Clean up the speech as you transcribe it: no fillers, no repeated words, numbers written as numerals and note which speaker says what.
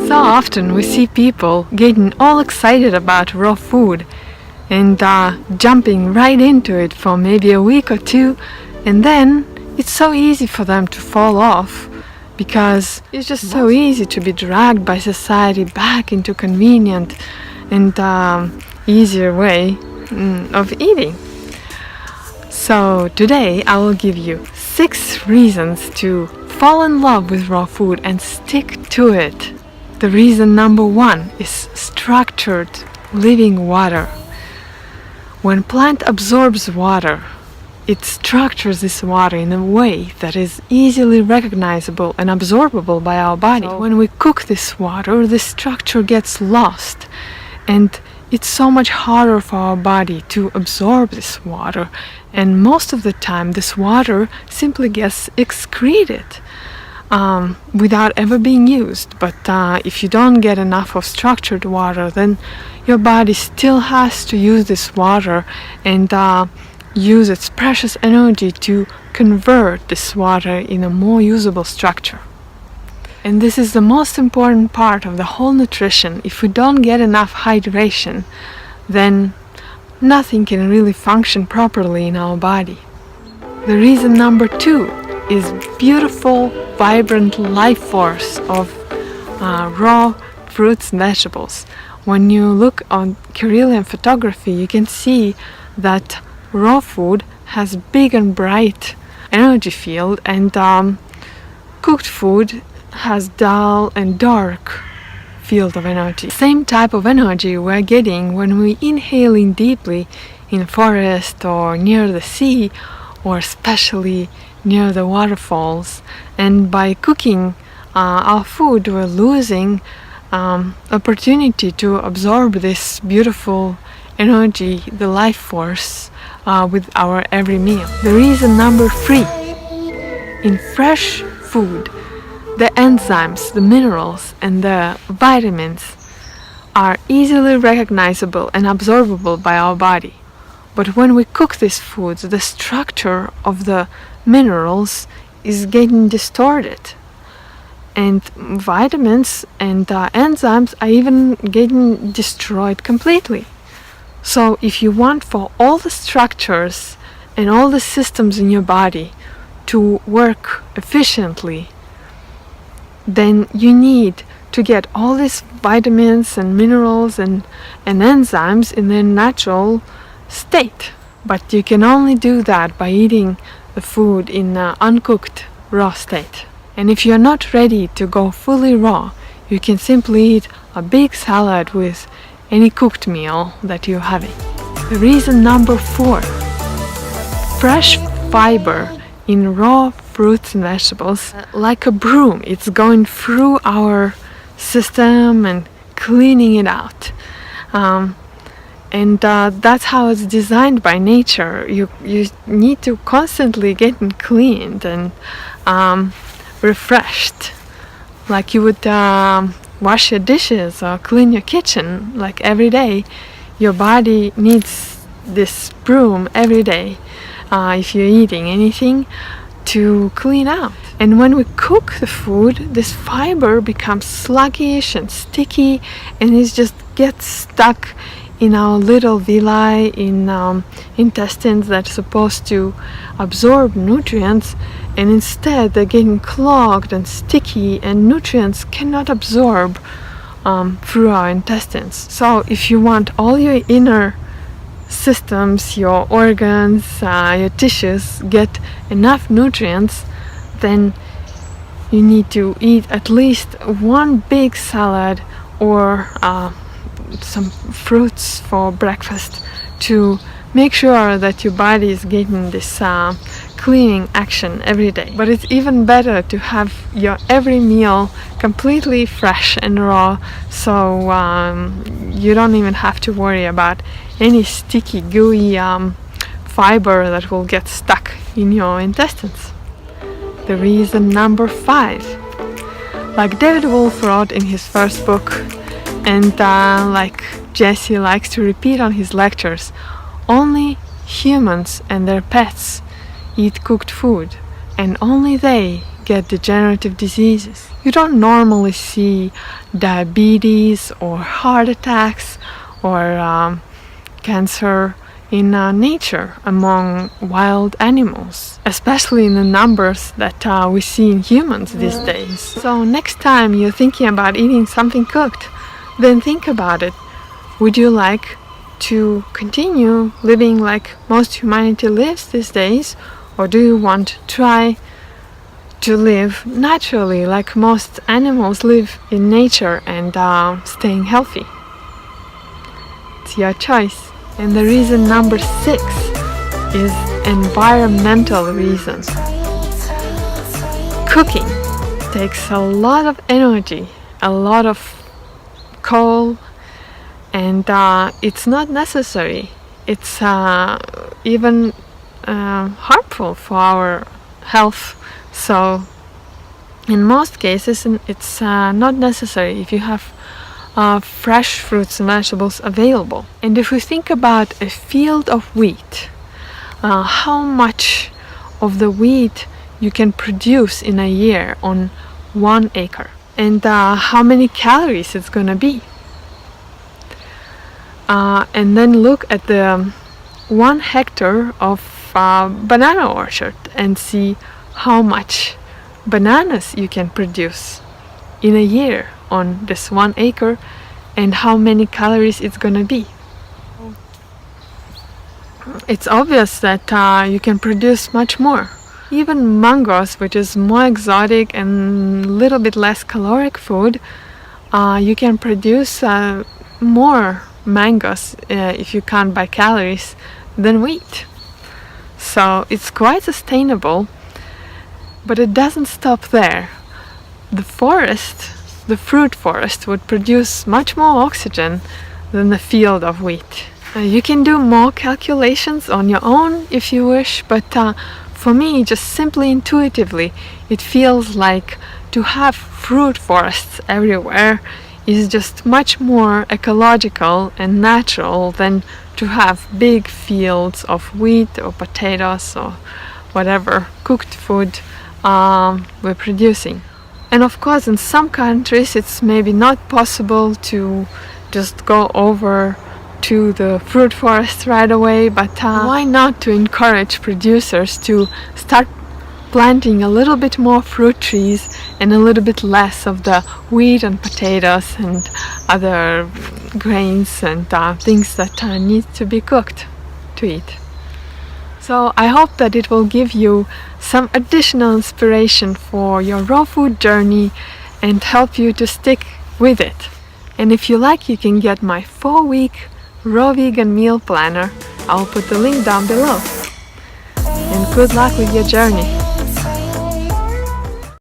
Speaker 1: So often we see people getting all excited about raw food and jumping right into it for maybe a week or two, and then it's so easy for them to fall off because it's just so easy to be dragged by society back into convenient and easier way of eating. So today I will give you 6 reasons to fall in love with raw food and stick to it. The reason number 1 is structured living water. When plant absorbs water, it structures this water in a way that is easily recognizable and absorbable by our body. So when we cook this water, this structure gets lost, and it's so much harder for our body to absorb this water, and most of the time this water simply gets excreted without ever being used. But if you don't get enough of structured water, then your body still has to use this water and use its precious energy to convert this water in a more usable structure. And this is the most important part of the whole nutrition. If we don't get enough hydration, then nothing can really function properly in our body. The reason number 2 is beautiful, vibrant life force of raw fruits and vegetables. When you look on Karelian photography, you can see that raw food has big and bright energy field, and cooked food has dull and dark field of energy. Same type of energy we're getting when we inhale in deeply in forest or near the sea, or especially near the waterfalls. And by cooking our food, we're losing opportunity to absorb this beautiful energy, the life force, with our every meal. The reason number 3, in fresh food, the enzymes, the minerals, and the vitamins are easily recognizable and absorbable by our body. But when we cook these foods, the structure of the minerals is getting distorted, and vitamins and enzymes are even getting destroyed completely. So if you want for all the structures and all the systems in your body to work efficiently, then you need to get all these vitamins and minerals and enzymes in their natural state. But you can only do that by eating the food in uncooked raw state. And if you're not ready to go fully raw, you can simply eat a big salad with any cooked meal that you're having. The reason number 4, fresh fiber in raw fruits and vegetables, like a broom, it's going through our system and cleaning it out. And that's how it's designed by nature. You need to constantly get cleaned and refreshed, like you would wash your dishes or clean your kitchen. Like every day, your body needs this broom every day, if you're eating anything, to clean out. And when we cook the food, this fiber becomes sluggish and sticky, and it just gets stuck in our little villi, in intestines that are supposed to absorb nutrients, and instead they're getting clogged and sticky, and nutrients cannot absorb through our intestines. So if you want all your inner systems, your organs, your tissues get enough nutrients, then you need to eat at least one big salad or some fruits for breakfast to make sure that your body is getting this cleaning action every day. But it's even better to have your every meal completely fresh and raw, so you don't even have to worry about any sticky, gooey fiber that will get stuck in your intestines. The reason number 5, like David Wolf wrote in his first book, and like Jesse likes to repeat on his lectures, only humans and their pets eat cooked food, and only they get degenerative diseases. You don't normally see diabetes or heart attacks or cancer in nature among wild animals, especially in the numbers that we see in humans these days. So next time you're thinking about eating something cooked, then think about it. Would you like to continue living like most humanity lives these days, or do you want to try to live naturally like most animals live in nature and staying healthy? It's your choice. And the reason number 6 is environmental reasons. Cooking takes a lot of energy, a lot of coal, and it's not necessary. It's even harmful for our health. So in most cases it's not necessary if you have fresh fruits and vegetables available. And if we think about a field of wheat, how much of the wheat you can produce in a year on 1 acre, and how many calories it's gonna be. And then look at the 1 hectare of banana orchard and see how much bananas you can produce in a year on this 1 acre and how many calories it's gonna be. It's obvious that you can produce much more. Even mangoes, which is more exotic and a little bit less caloric food, you can produce more mangoes if you count by calories than wheat. So it's quite sustainable, but it doesn't stop there. The fruit forest would produce much more oxygen than the field of wheat. You can do more calculations on your own if you wish, but for me, just simply intuitively, it feels like to have fruit forests everywhere is just much more ecological and natural than to have big fields of wheat or potatoes or whatever cooked food we're producing. And of course, in some countries it's maybe not possible to just go over to the fruit forest right away, but why not to encourage producers to start planting a little bit more fruit trees and a little bit less of the wheat and potatoes and other grains and things that need to be cooked to eat. So I hope that it will give you some additional inspiration for your raw food journey and help you to stick with it. And if you like, you can get my 4-week raw vegan meal planner. I'll put the link down below. And good luck with your journey.